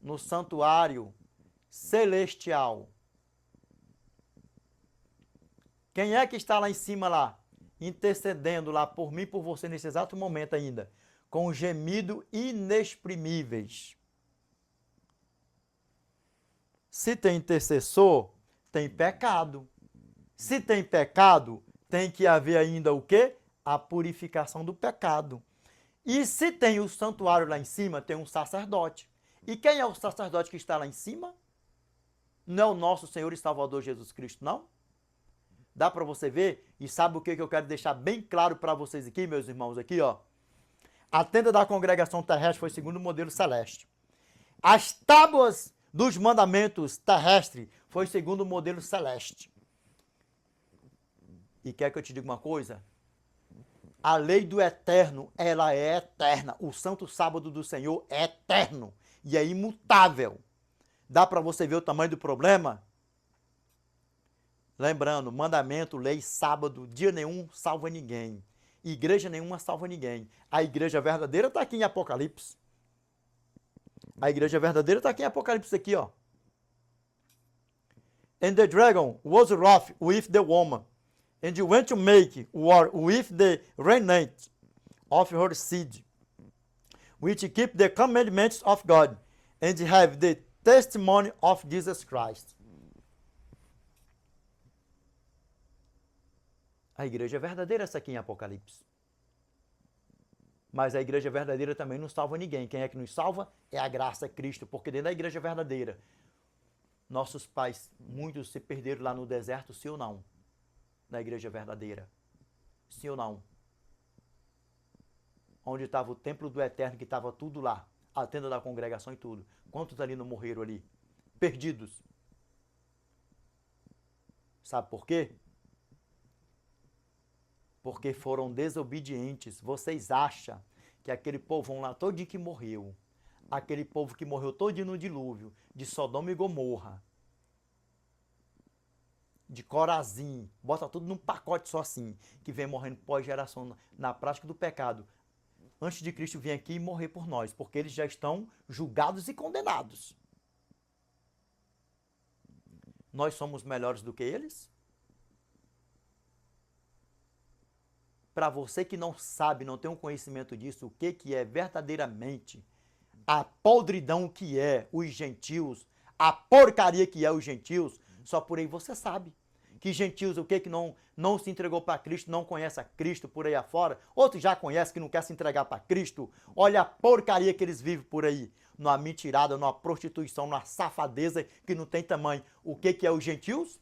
no santuário celestial. Quem é que está lá em cima lá, intercedendo lá por mim e por você nesse exato momento ainda, com gemido inexprimíveis? Se tem intercessor, tem pecado. Se tem pecado, tem que haver ainda o quê? A purificação do pecado. E se tem o santuário lá em cima, tem um sacerdote. E quem é o sacerdote que está lá em cima? Não é o nosso Senhor e Salvador Jesus Cristo, não? Dá para você ver? E sabe o que eu quero deixar bem claro para vocês aqui, meus irmãos, aqui, ó. A tenda da congregação terrestre foi segundo o modelo celeste. As tábuas dos mandamentos terrestres foi segundo o modelo celeste. E quer que eu te diga uma coisa? A lei do eterno, ela é eterna. O santo sábado do Senhor é eterno e é imutável. Dá para você ver o tamanho do problema? Lembrando, mandamento, lei, sábado, dia nenhum salva ninguém. Igreja nenhuma salva ninguém. A igreja verdadeira está aqui em Apocalipse. A igreja verdadeira está aqui em Apocalipse aqui, ó. And the dragon was wroth with the woman, and he went to make war with the remnant of her seed, which keep the commandments of God, and have the testimony of Jesus Christ. A igreja verdadeira está aqui em Apocalipse. Mas a igreja verdadeira também não salva ninguém. Quem é que nos salva? É a graça, é Cristo. Porque dentro da igreja verdadeira, nossos pais, muitos se perderam lá no deserto, sim ou não? Na igreja verdadeira. Sim ou não? Onde estava o templo do Eterno, que estava tudo lá. A tenda da congregação e tudo. Quantos ali não morreram ali? Perdidos. Sabe por quê? Porque foram desobedientes. Vocês acham que aquele povão lá todinho que morreu, aquele povo que morreu todinho no dilúvio, de Sodoma e Gomorra, de Corazim, bota tudo num pacote só assim, que vem morrendo pós-geração na prática do pecado, antes de Cristo vir aqui e morrer por nós, porque eles já estão julgados e condenados. Nós somos melhores do que eles? Para você que não sabe, não tem um conhecimento disso, o que é verdadeiramente a podridão que é os gentios, a porcaria que é os gentios, só por aí você sabe. Que gentios, o que não se entregou para Cristo, não conhece a Cristo por aí afora, outros já conhecem que não quer se entregar para Cristo. Olha a porcaria que eles vivem por aí, numa mentirada, numa prostituição, numa safadeza que não tem tamanho. O que é os gentios?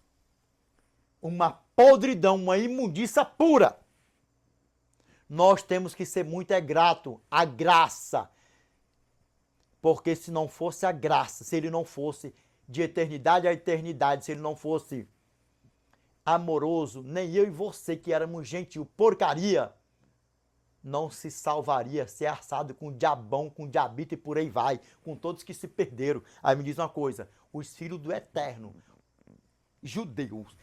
Uma podridão, uma imundícia pura. Nós temos que ser muito grato à graça. Porque se não fosse a graça, se ele não fosse de eternidade a eternidade, se ele não fosse amoroso, nem eu e você que éramos gentil, porcaria, não se salvaria, ser assado com diabão, com diabito e por aí vai, com todos que se perderam. Aí me diz uma coisa, os filhos do Eterno, judeus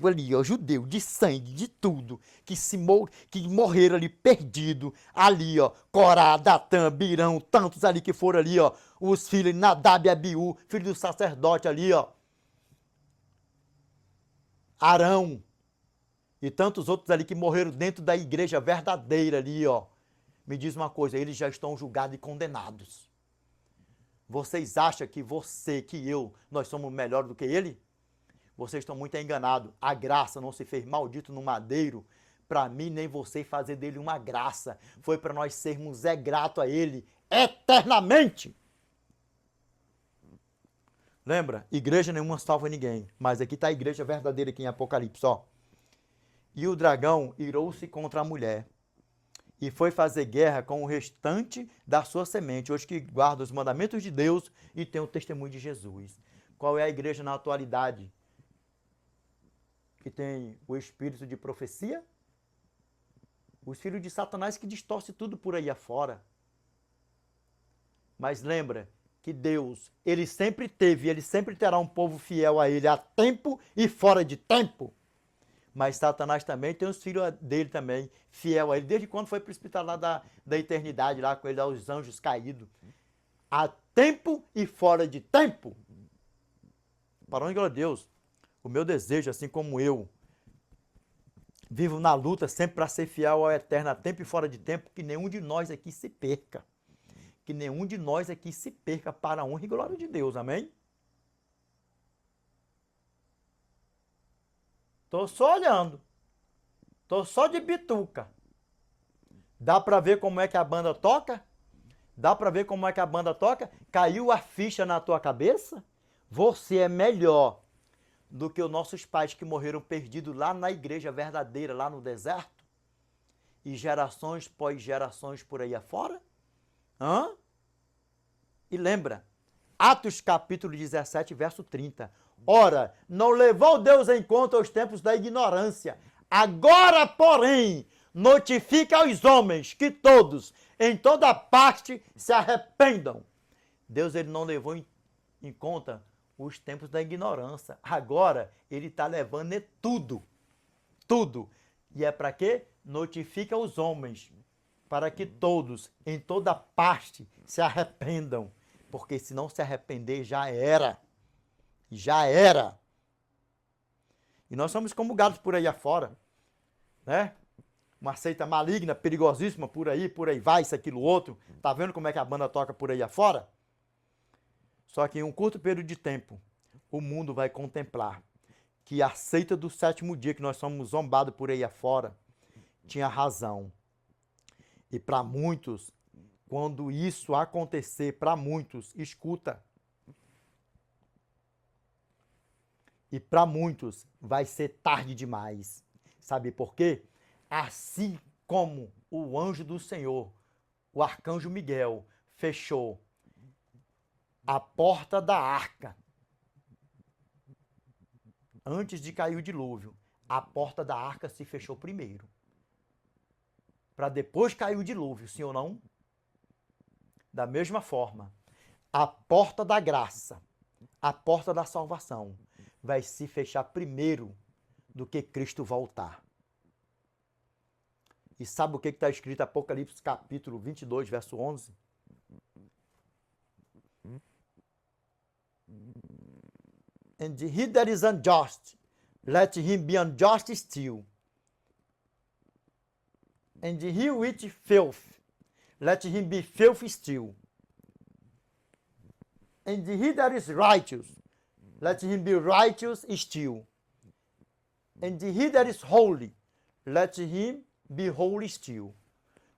ali, ó, judeu de sangue, de tudo, que morreram ali perdido, ali, ó, Corá, Datã, Birão, tantos ali que foram ali, ó, os filhos Nadab e Abiú, filho do sacerdote ali, ó, Arão, e tantos outros ali que morreram dentro da igreja verdadeira ali, ó. Me diz uma coisa, eles já estão julgados e condenados. Vocês acham que você, que eu, nós somos melhor do que ele? Vocês estão muito enganados. A graça não se fez maldito no madeiro para mim nem você fazer dele uma graça. Foi para nós sermos grato a ele eternamente. Lembra? Igreja nenhuma salva ninguém. Mas aqui está a igreja verdadeira aqui em Apocalipse, ó. E o dragão irou-se contra a mulher e foi fazer guerra com o restante da sua semente, hoje que guarda os mandamentos de Deus e tem o testemunho de Jesus. Qual é a igreja na atualidade? Que tem o espírito de profecia? Os filhos de Satanás que distorcem tudo por aí afora. Mas lembra que Deus, ele sempre teve, ele sempre terá um povo fiel a ele, a tempo e fora de tempo. Mas Satanás também tem os filhos dele também, fiel a ele, desde quando foi precipitado lá da eternidade, lá com ele, aos anjos caídos. a tempo e fora de tempo. Para onde, glória a Deus, o meu desejo, assim como eu, vivo na luta sempre para ser fiel ao eterno, a tempo e fora de tempo, que nenhum de nós aqui se perca. Que nenhum de nós aqui se perca para a honra e glória de Deus, amém? Tô só olhando. Tô só de bituca. Dá para ver como é que a banda toca? Dá para ver como é que a banda toca? Caiu a ficha na tua cabeça? Você é melhor do que os nossos pais que morreram perdidos lá na igreja verdadeira, lá no deserto? E gerações pós gerações por aí afora? Hã? E lembra, Atos capítulo 17, verso 30. Ora, não levou Deus em conta os tempos da ignorância. Agora, porém, notifica aos homens que todos, em toda parte, se arrependam. Deus ele não levou em conta os tempos da ignorância. Agora, ele está levando tudo. Tudo. E é para quê? Notifica aos homens, para que todos, em toda parte, se arrependam. Porque se não se arrepender, já era. Já era. E nós somos como gatos por aí afora, né? Uma seita maligna, perigosíssima, por aí vai, isso, aquilo, outro. Tá vendo como é que a banda toca por aí afora? Só que em um curto período de tempo, o mundo vai contemplar que a seita do sétimo dia, que nós somos zombados por aí afora, tinha razão. E para muitos, quando isso acontecer, para muitos, escuta. E para muitos vai ser tarde demais. Sabe por quê? Assim como o anjo do Senhor, o arcanjo Miguel, fechou a porta da arca antes de cair o dilúvio, a porta da arca se fechou primeiro. Para depois cair o dilúvio, sim ou não? Da mesma forma, a porta da graça, a porta da salvação, vai se fechar primeiro do que Cristo voltar. E sabe o que está escrito em Apocalipse capítulo 22, verso 11? And he that is unjust, let him be unjust still. And he which filth, let him be filthy still. And he that is righteous, let him be righteous still. And he that is holy, let him be holy still.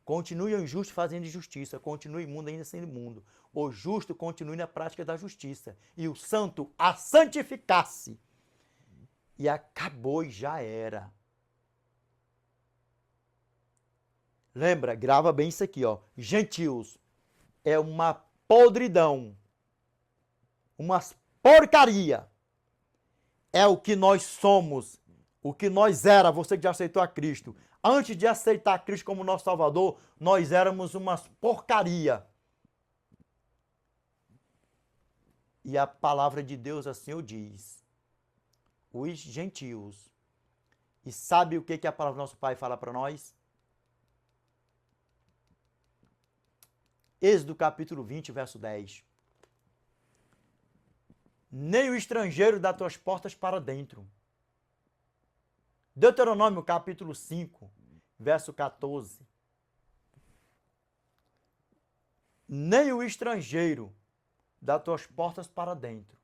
Continue o injusto fazendo injustiça, continue imundo ainda sendo imundo. O justo continue na prática da justiça. E o santo a santificar-se. E acabou e já era. Lembra, grava bem isso aqui, ó. Gentios é uma podridão, uma porcaria. É o que nós somos, o que nós era, você que já aceitou a Cristo. Antes de aceitar Cristo como nosso Salvador, nós éramos uma porcaria. E a palavra de Deus assim o diz. Os gentios. E sabe o que a palavra do nosso Pai fala para nós? Êxodo capítulo 20, verso 10. Nem o estrangeiro dá tuas portas para dentro. Deuteronômio capítulo 5, verso 14. Nem o estrangeiro dá tuas portas para dentro.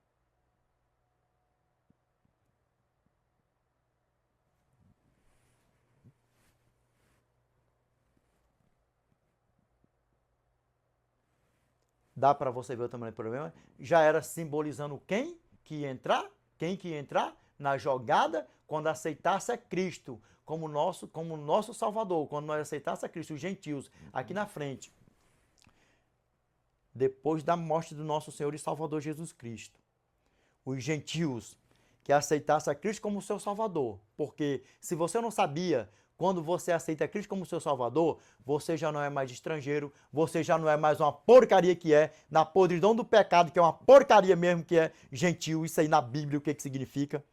Dá para você ver o tamanho do problema? Já era simbolizando quem que ia entrar? Quem que ia entrar na jogada quando aceitasse a Cristo como nosso Salvador, quando nós aceitasse a Cristo, os gentios, aqui na frente. Depois da morte do nosso Senhor e Salvador Jesus Cristo. Os gentios que aceitassem a Cristo como seu Salvador. Porque se você não sabia, quando você aceita Cristo como seu Salvador, você já não é mais estrangeiro, você já não é mais uma porcaria que é, na podridão do pecado, que é uma porcaria mesmo que é gentio, isso aí na Bíblia, o que significa.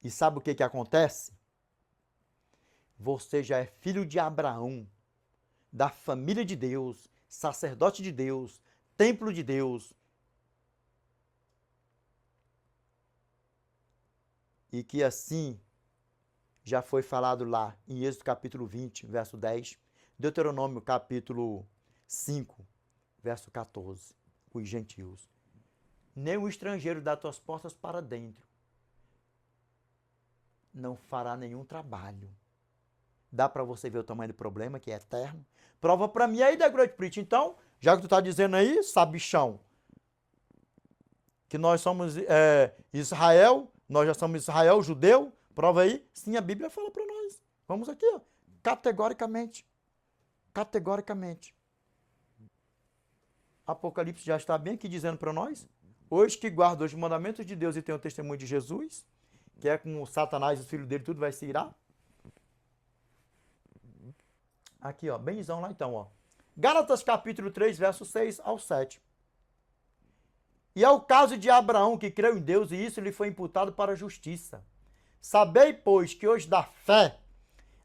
E sabe o que acontece? Você já é filho de Abraão, da família de Deus, sacerdote de Deus, templo de Deus. E que assim já foi falado lá em Êxodo capítulo 20, verso 10, Deuteronômio capítulo 5, verso 14, os gentios. Nem o estrangeiro das tuas portas para dentro não fará nenhum trabalho. Dá para você ver o tamanho do problema, que é eterno? Prova para mim aí da Great Preach. Então, já que tu tá dizendo aí, sabichão, que nós somos Israel, nós já somos Israel, judeu, prova aí. Sim, a Bíblia fala para nós. Vamos aqui, ó, categoricamente. Categoricamente. Apocalipse já está bem aqui dizendo para nós. Hoje que guarda os mandamentos de Deus e tem o testemunho de Jesus, que é com o Satanás e os filhos dele, tudo vai se irar. Aqui, ó, benzão lá então, ó. Gálatas capítulo 3, verso 6 ao 7. E é o caso de Abraão, que creu em Deus, e isso lhe foi imputado para a justiça. Sabei, pois, que os da fé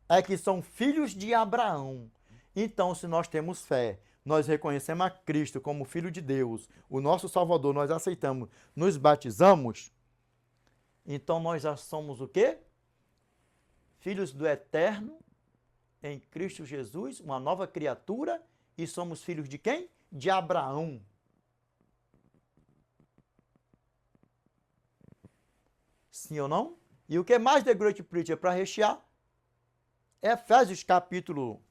é que são filhos de Abraão. Então, se nós temos fé, nós reconhecemos a Cristo como Filho de Deus, o nosso Salvador, nós aceitamos, nos batizamos, então nós já somos o quê? Filhos do Eterno, em Cristo Jesus, uma nova criatura, e somos filhos de quem? De Abraão. Sim ou não? E o que mais The Great Preacher para rechear? Efésios capítulo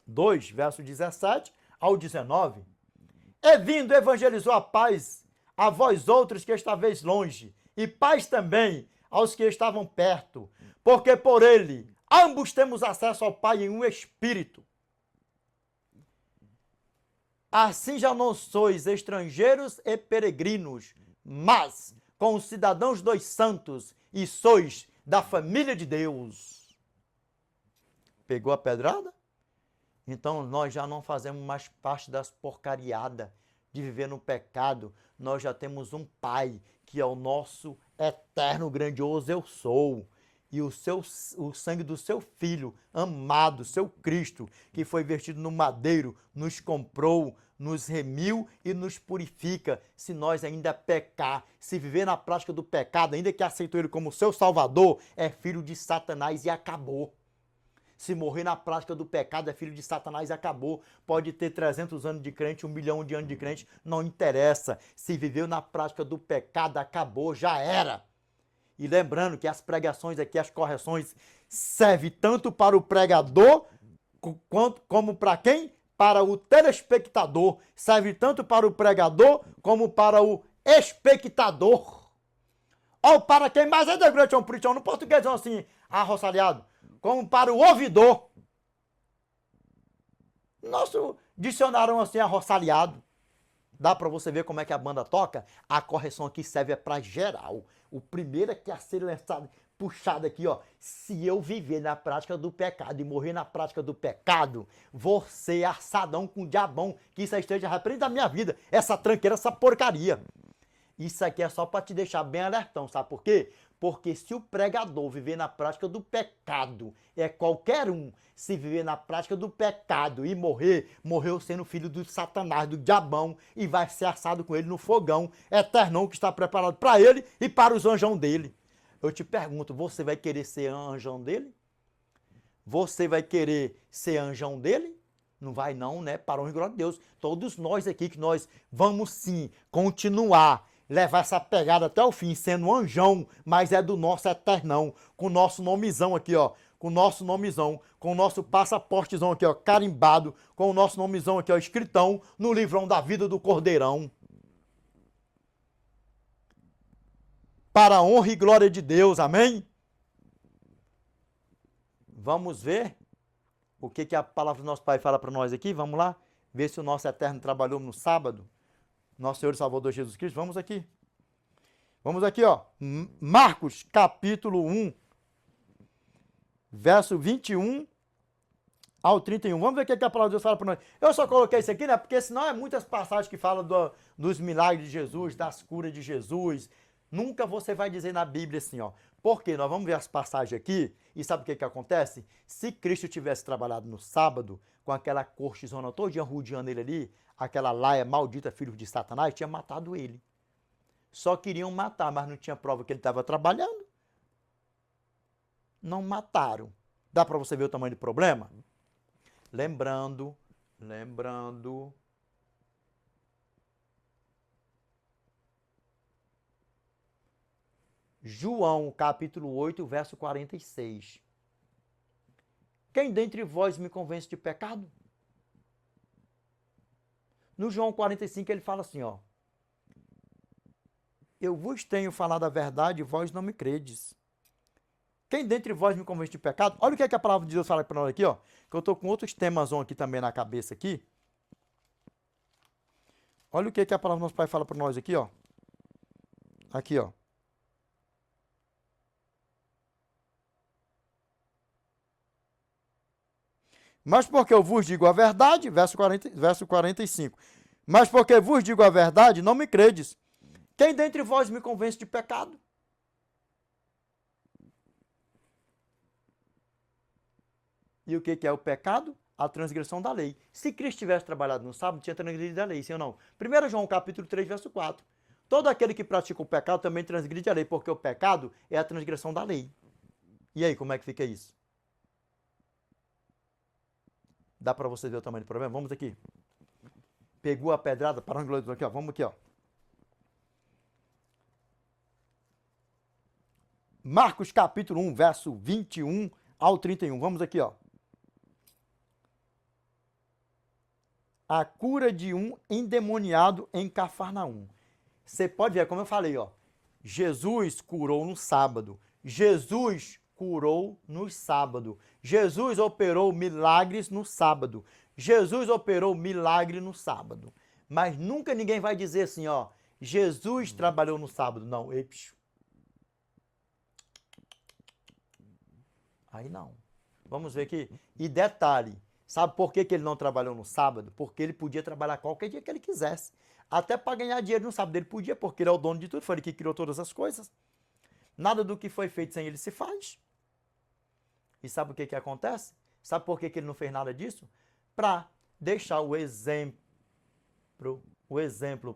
2, verso 17 ao 19. E vindo evangelizou a paz a vós outros que estáveis longe, e paz também aos que estavam perto, porque por ele ambos temos acesso ao Pai em um espírito. Assim já não sois estrangeiros e peregrinos, mas concidadãos dos santos, e sois da família de Deus. Pegou a pedrada? Então nós já não fazemos mais parte das porcariadas de viver no pecado. Nós já temos um Pai, que é o nosso eterno, grandioso eu sou. E o sangue do seu Filho, amado, seu Cristo, que foi vertido no madeiro, nos comprou, nos remiu e nos purifica. Se nós ainda pecar, se viver na prática do pecado, ainda que aceitou ele como seu Salvador, é filho de Satanás e acabou. Se morrer na prática do pecado, é filho de Satanás e acabou. Pode ter 300 anos de crente, 1 milhão de anos de crente, não interessa. Se viveu na prática do pecado, acabou, já era. E lembrando que as pregações aqui, as correções, servem tanto para o pregador, como para quem? Para o telespectador. Serve tanto para o pregador, como para o espectador. Ou para quem mais é da Great Preacher, no português assim, arroçalhado, como para o ouvidor. Nosso dicionário assim, arroçalhado. Dá para você ver como é que a banda toca? A correção aqui serve para geral. O primeiro é que a ser lançado, puxado aqui, ó. Se eu viver na prática do pecado e morrer na prática do pecado, vou ser assadão com o diabão, que isso esteja repreendendo a minha vida. Essa tranqueira, essa porcaria. Isso aqui é só para te deixar bem alertão, sabe por quê? Porque se o pregador viver na prática do pecado, é qualquer um, se viver na prática do pecado e morrer, morreu sendo filho do Satanás, do diabão, e vai ser assado com ele no fogão eternão que está preparado para ele e para os anjão dele. Eu te pergunto, você vai querer ser anjão dele? Você vai querer ser anjão dele? Não vai não, né? Para a honra e glória de Deus. Todos nós aqui, que nós vamos sim continuar levar essa pegada até o fim, sendo anjão, mas é do nosso eternão, com o nosso nomezão aqui, ó, com o nosso nomezão, com o nosso passaportezão aqui, ó, carimbado, com o nosso nomezão aqui, ó, escritão, no livrão da vida do Cordeirão. Para a honra e glória de Deus, amém? Vamos ver o que a palavra do nosso Pai fala para nós aqui, vamos lá, ver se o nosso eterno trabalhou no sábado. Nosso Senhor e Salvador Jesus Cristo, vamos aqui. Vamos aqui, ó. Marcos, capítulo 1, verso 21 ao 31. Vamos ver o que a palavra de Deus fala para nós. Eu só coloquei isso aqui, né? Porque senão é muitas passagens que falam dos milagres de Jesus, das curas de Jesus. Nunca você vai dizer na Bíblia assim, ó. Porque nós vamos ver as passagens aqui e sabe o que acontece? Se Cristo tivesse trabalhado no sábado, com aquela cortezona todinha rodeando ele ali, aquela laia maldita, filho de Satanás, tinha matado ele. Só queriam matar, mas não tinha prova que ele estava trabalhando. Não mataram. Dá para você ver o tamanho do problema? Lembrando, João, capítulo 8, verso 46. Quem dentre vós me convence de pecado? No João 45 ele fala assim, ó. Eu vos tenho falado a verdade e vós não me credes. Quem dentre vós me convence de pecado? Olha o que, é que a palavra de Deus fala para nós aqui, ó. Que eu estou com outros temas aqui também na cabeça aqui. Olha o que, é que a palavra do nosso Pai fala para nós aqui, ó. Aqui, ó. Mas porque eu vos digo a verdade, verso 45. Mas porque vos digo a verdade, não me credes. Quem dentre vós me convence de pecado? E o que é o pecado? A transgressão da lei. Se Cristo tivesse trabalhado no sábado, tinha transgredido a lei, sim ou não? 1 João capítulo 3, verso 4. Todo aquele que pratica o pecado também transgride a lei, porque o pecado é a transgressão da lei. E aí, como é que fica isso? Dá para você ver o tamanho do problema? Vamos aqui. Pegou a pedrada, parando aqui, ó. Vamos aqui, ó. Marcos capítulo 1, verso 21 ao 31. Vamos aqui, ó. A cura de um endemoniado em Cafarnaum. Você pode ver, como eu falei, ó. Jesus curou no sábado. Jesus curou no sábado. Jesus operou milagres no sábado. Jesus operou milagre no sábado. Mas nunca ninguém vai dizer assim, ó. Jesus trabalhou no sábado. Não, epsiu. Aí não. Vamos ver aqui. E detalhe, sabe por que ele não trabalhou no sábado? Porque ele podia trabalhar qualquer dia que ele quisesse. Até para ganhar dinheiro no sábado ele podia, porque ele é o dono de tudo, foi ele que criou todas as coisas. Nada do que foi feito sem ele se faz. E sabe o que acontece? Sabe por que ele não fez nada disso? Para deixar o exemplo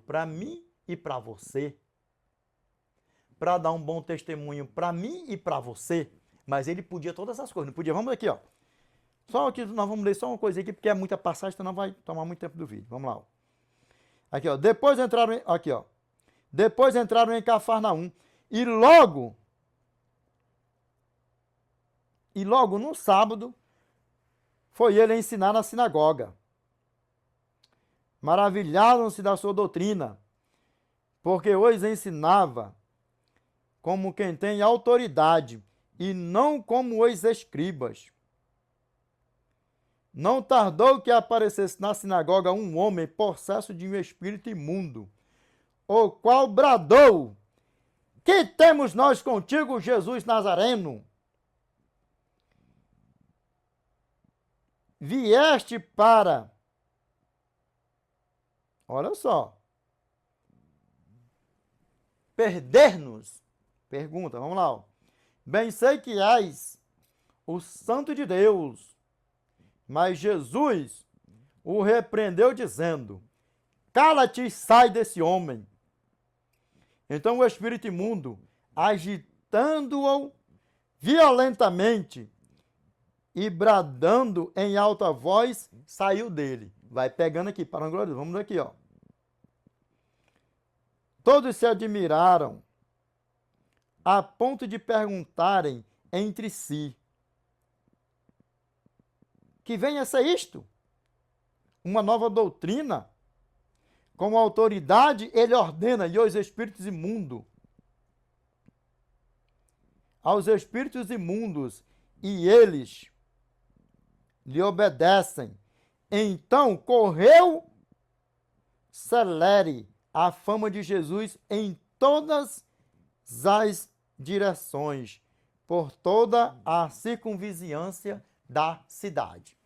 para mim e para você. Para dar um bom testemunho para mim e para você. Mas ele podia todas as coisas, não podia? Vamos aqui, ó. Só aqui, nós vamos ler só uma coisa aqui, porque é muita passagem, então não vai tomar muito tempo do vídeo. Vamos lá, ó. Aqui, ó. Depois entraram em Cafarnaum e logo no sábado foi ele ensinar na sinagoga. Maravilharam-se da sua doutrina, porque os ensinava como quem tem autoridade e não como os escribas. Não tardou que aparecesse na sinagoga um homem possesso de um espírito imundo, o qual bradou: que temos nós contigo, Jesus Nazareno? Vieste para... Olha só. Perder-nos? Pergunta, vamos lá, ó. Bem sei que és o Santo de Deus. Mas Jesus o repreendeu dizendo: cala-te e sai desse homem. Então o espírito imundo, agitando-o violentamente e bradando em alta voz, saiu dele. Vai pegando aqui, para glória, vamos aqui, ó. Todos se admiraram a ponto de perguntarem entre si: que venha a ser isto? Uma nova doutrina? Com autoridade ele ordena e aos espíritos imundos. Aos espíritos imundos, e eles lhe obedecem. Então correu celere a fama de Jesus em todas as direções, por toda a circunvizinhança da cidade.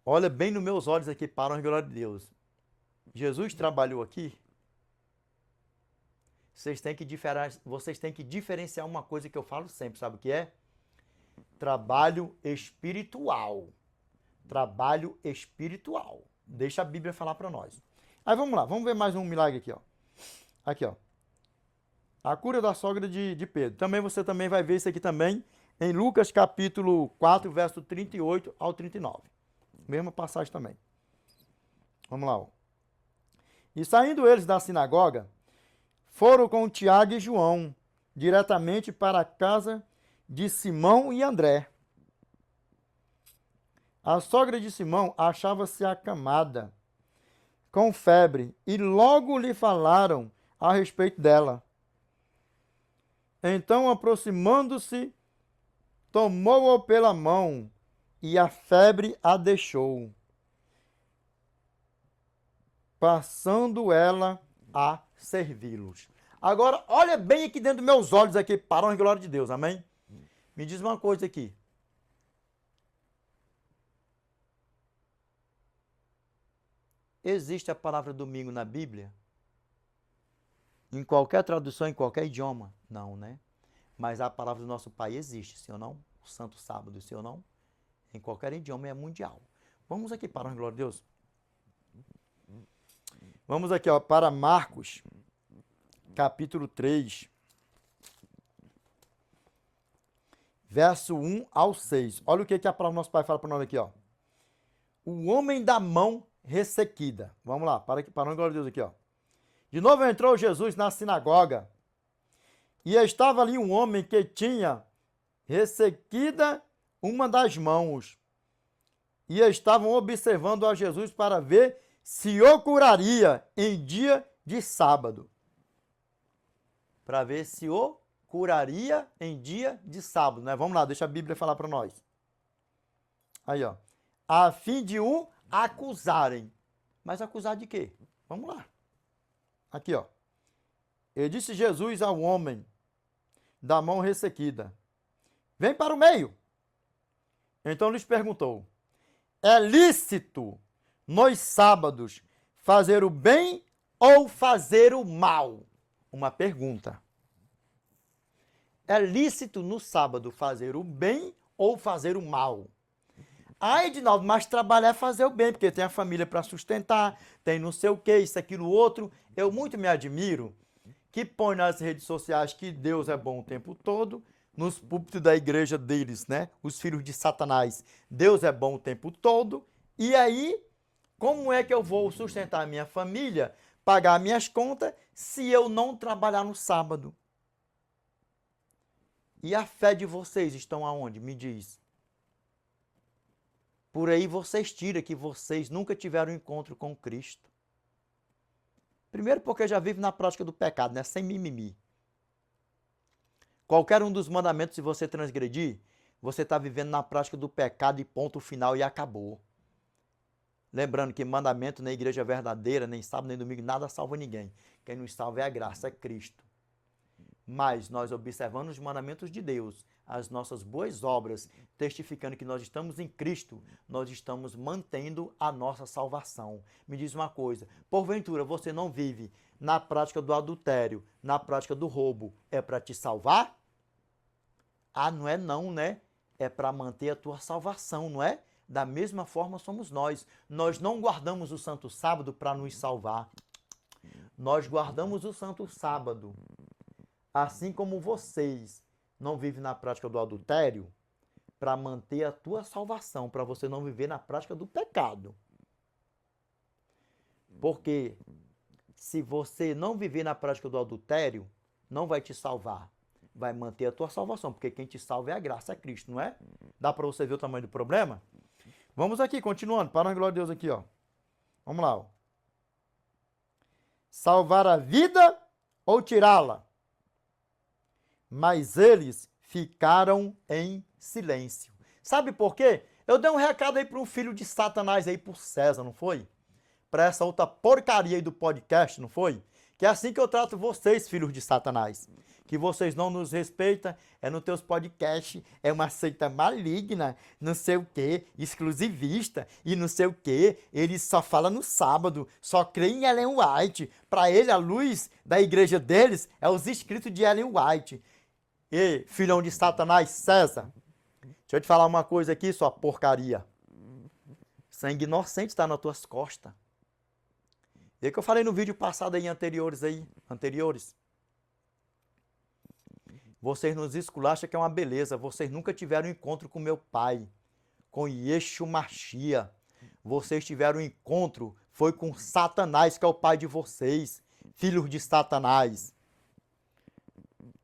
Olha bem nos meus olhos aqui, para a glória de Deus. Jesus trabalhou aqui vocês têm que diferenciar uma coisa que eu falo sempre, sabe o que é? Trabalho espiritual. Trabalho espiritual. Deixa a Bíblia falar para nós. Aí vamos lá, vamos ver mais um milagre aqui, ó. Aqui, ó. A cura da sogra de Pedro. Você também vai ver isso aqui também em Lucas capítulo 4, verso 38 ao 39. Mesma passagem também. Vamos lá, ó. E saindo eles da sinagoga, foram com Tiago e João diretamente para a casa de Simão e André. A sogra de Simão achava-se acamada, com febre, e logo lhe falaram a respeito dela. Então, aproximando-se, tomou-o pela mão, e a febre a deixou, passando ela a servi-los. Agora, olha bem aqui dentro dos meus olhos, aqui, para a glória de Deus, amém? Me diz uma coisa aqui. Existe a palavra domingo na Bíblia? Em qualquer tradução, em qualquer idioma? Não, né? Mas a palavra do nosso Pai existe, sim ou não? O Santo Sábado, sim ou não? Em qualquer idioma é mundial. Vamos aqui para a glória de Deus. Vamos aqui, ó, para Marcos, capítulo 3, verso 1 ao 6. Olha o que a palavra do nosso Pai fala para nós aqui, ó. O homem da mão ressequida. Vamos lá, para a glória de Deus aqui, ó. De novo entrou Jesus na sinagoga, e estava ali um homem que tinha ressequida uma das mãos, e estavam observando a Jesus para ver se o curaria em dia de sábado. Para ver se o curaria em dia de sábado, né? Vamos lá, deixa a Bíblia falar para nós. Aí, ó. A fim de o acusarem. Mas acusar de quê? Vamos lá. Aqui, ó. E disse Jesus ao homem da mão ressequida: vem para o meio. Então lhes perguntou: é lícito nos sábados fazer o bem ou fazer o mal? Uma pergunta. É lícito no sábado fazer o bem ou fazer o mal? Ah, Edinaldo, mas trabalhar é fazer o bem, porque tem a família para sustentar, tem não sei o que, isso, aquilo, outro. Eu muito me admiro que põe nas redes sociais que Deus é bom o tempo todo, nos púlpitos da igreja deles, né? Os filhos de Satanás, Deus é bom o tempo todo. E aí, como é que eu vou sustentar a minha família, pagar minhas contas, se eu não trabalhar no sábado? E a fé de vocês estão aonde? Me diz. Por aí vocês tiram que vocês nunca tiveram encontro com Cristo. Primeiro porque já vive na prática do pecado, né? Sem mimimi. Qualquer um dos mandamentos, se você transgredir, você está vivendo na prática do pecado e ponto final e acabou. Lembrando que mandamento na igreja verdadeira, nem sábado nem domingo, nada salva ninguém. Quem nos salva é a graça, é Cristo. Mas nós observando os mandamentos de Deus, as nossas boas obras, testificando que nós estamos em Cristo, nós estamos mantendo a nossa salvação. Me diz uma coisa, porventura você não vive na prática do adultério, na prática do roubo, é para te salvar? Ah, não é não, né? É para manter a tua salvação, não é? Da mesma forma somos nós. Nós não guardamos o Santo Sábado para nos salvar. Nós guardamos o Santo Sábado. Assim como vocês não vivem na prática do adultério, para manter a tua salvação, para você não viver na prática do pecado. Porque se você não viver na prática do adultério, não vai te salvar. Vai manter a tua salvação, porque quem te salva é a graça, é Cristo, não é? Dá para você ver o tamanho do problema? Vamos aqui, continuando, para a glória de Deus aqui, ó. Vamos lá, ó. Salvar a vida ou tirá-la? Mas eles ficaram em silêncio. Sabe por quê? Eu dei um recado aí para um filho de Satanás aí, por César, não foi? Para essa outra porcaria aí do podcast, não foi? Que é assim que eu trato vocês, filhos de Satanás. que vocês não nos respeitam, é nos teus podcasts, é uma seita maligna, não sei o quê, exclusivista e não sei o quê. Ele só fala no sábado, só crê em Ellen White. Para ele, a luz da igreja deles é os escritos de Ellen White. Ei, filhão de Satanás, César, deixa eu te falar uma coisa aqui, sua porcaria. Sangue inocente está nas tuas costas. É que eu falei no vídeo passado aí, anteriores. Vocês nos esculacham que é uma beleza. Vocês nunca tiveram encontro com meu pai, com Yeshua Mashiach. Vocês tiveram encontro, foi com Satanás, que é o pai de vocês, filhos de Satanás.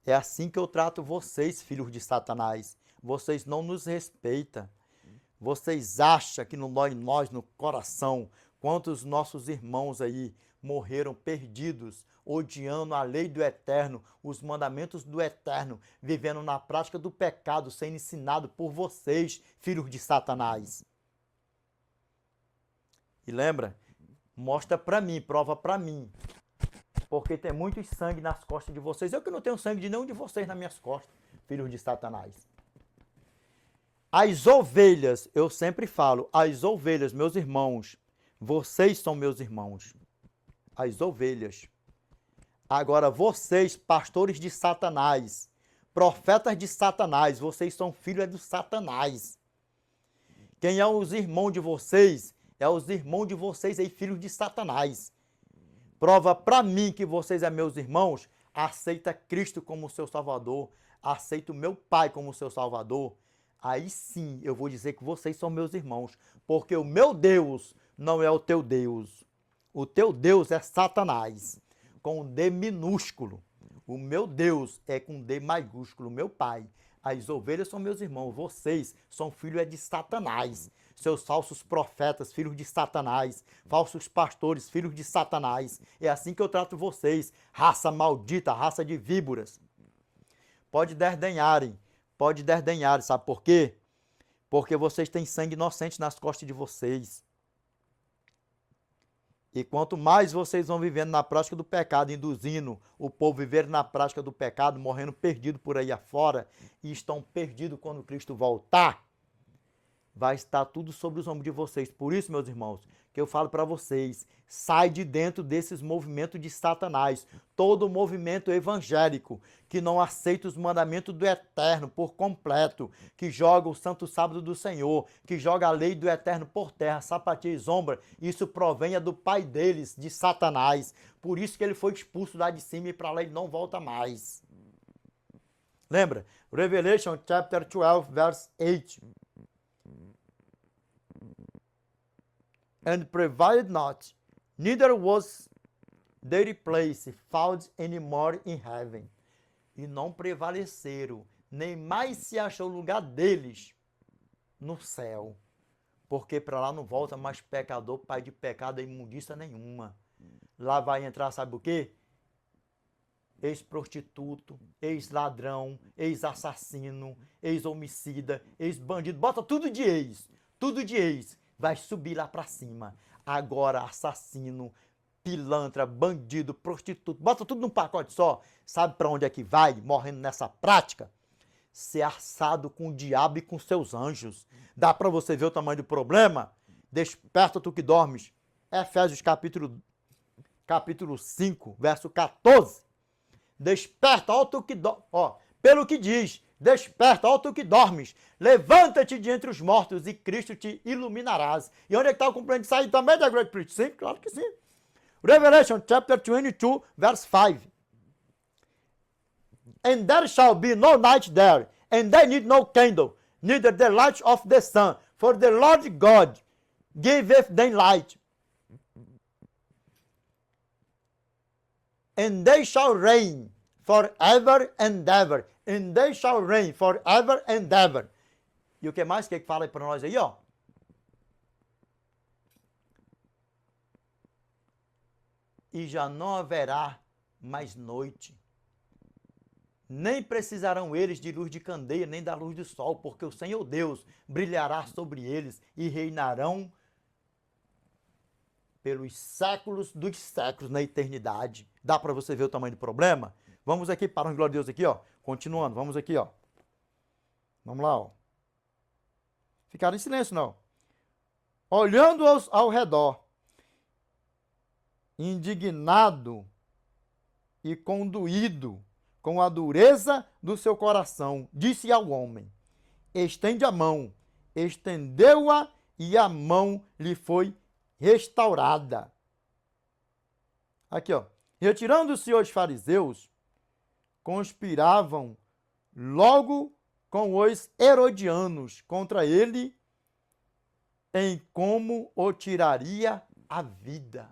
É assim que eu trato vocês, filhos de Satanás. Vocês não nos respeitam. Vocês acham que não dói em nós, no coração, quantos nossos irmãos aí morreram perdidos, odiando a lei do Eterno, os mandamentos do Eterno, vivendo na prática do pecado, sendo ensinado por vocês, filhos de Satanás. E lembra? Mostra para mim, prova para mim. Porque tem muito sangue nas costas de vocês. Eu que não tenho sangue de nenhum de vocês nas minhas costas, filhos de Satanás. As ovelhas, eu sempre falo, as ovelhas, meus irmãos, vocês são meus irmãos. As ovelhas. Agora, vocês, pastores de Satanás, profetas de Satanás, vocês são filhos de Satanás. Quem é os irmãos de vocês? É os irmãos de vocês aí, filhos de Satanás. Prova para mim que vocês, meus irmãos, aceita Cristo como seu Salvador, aceita o meu Pai como seu Salvador. Aí sim eu vou dizer que vocês são meus irmãos, porque o meu Deus não é o teu Deus. O teu Deus é Satanás, com D minúsculo. O meu Deus é com D maiúsculo, meu Pai. As ovelhas são meus irmãos, vocês são filhos de Satanás. Seus falsos profetas, filhos de Satanás. Falsos pastores, filhos de Satanás. É assim que eu trato vocês, raça maldita, raça de víboras. Pode desdenharem, sabe por quê? Porque vocês têm sangue inocente nas costas de vocês. E quanto mais vocês vão vivendo na prática do pecado, induzindo o povo a viver na prática do pecado, morrendo perdido por aí afora, e estão perdidos quando Cristo voltar, vai estar tudo sobre os ombros de vocês. Por isso, meus irmãos, que eu falo para vocês, sai de dentro desses movimentos de Satanás, todo movimento evangélico que não aceita os mandamentos do Eterno por completo, que joga o santo sábado do Senhor, que joga a lei do Eterno por terra, sapatia e sombra, isso provém do pai deles, de Satanás. Por isso que ele foi expulso lá de cima e para lá ele não volta mais. Lembra? Revelation chapter 12, verse 8. And prevailed not, neither was their place found any more in heaven. E não prevaleceram, nem mais se achou o lugar deles no céu. Porque para lá não volta mais pecador, pai de pecado, imundícia nenhuma. Lá vai entrar, sabe o quê? Ex-prostituto, ex-ladrão, ex-assassino, ex-homicida, ex-bandido. Bota tudo de ex, tudo de ex. Vai subir lá para cima. Agora, assassino, pilantra, bandido, prostituto, bota tudo num pacote só. Sabe para onde é que vai, morrendo nessa prática? Ser assado com o diabo e com seus anjos. Dá para você ver o tamanho do problema? Desperta tu que dormes. Efésios capítulo 5, verso 14. Desperta, ó tu que dormes. Ó, pelo que diz, desperta, ó tu que dormes, levanta-te de entre os mortos e Cristo te iluminarás. E onde é que está o cumprimento disso aí também da Great Preach? Sim, claro que sim. Revelation chapter 22, verse 5. And there shall be no night there, and they need no candle, neither the light of the sun, for the Lord God giveth them light. And they shall reign forever and ever. And they shall reign forever and ever. E o que mais que fala aí para nós aí, ó? E já não haverá mais noite. Nem precisarão eles de luz de candeia, nem da luz do sol, porque o Senhor Deus brilhará sobre eles e reinarão pelos séculos dos séculos na eternidade. Dá para você ver o tamanho do problema? Vamos aqui para um glória a Deus aqui, ó. Continuando, vamos aqui, ó. Vamos lá, ó. Ficaram em silêncio, não. Olhando ao redor, indignado e conduído com a dureza do seu coração, disse ao homem: estende a mão. Estendeu-a e a mão lhe foi restaurada. Aqui, ó. Retirando-se os fariseus, conspiravam logo com os herodianos contra ele em como o tiraria a vida.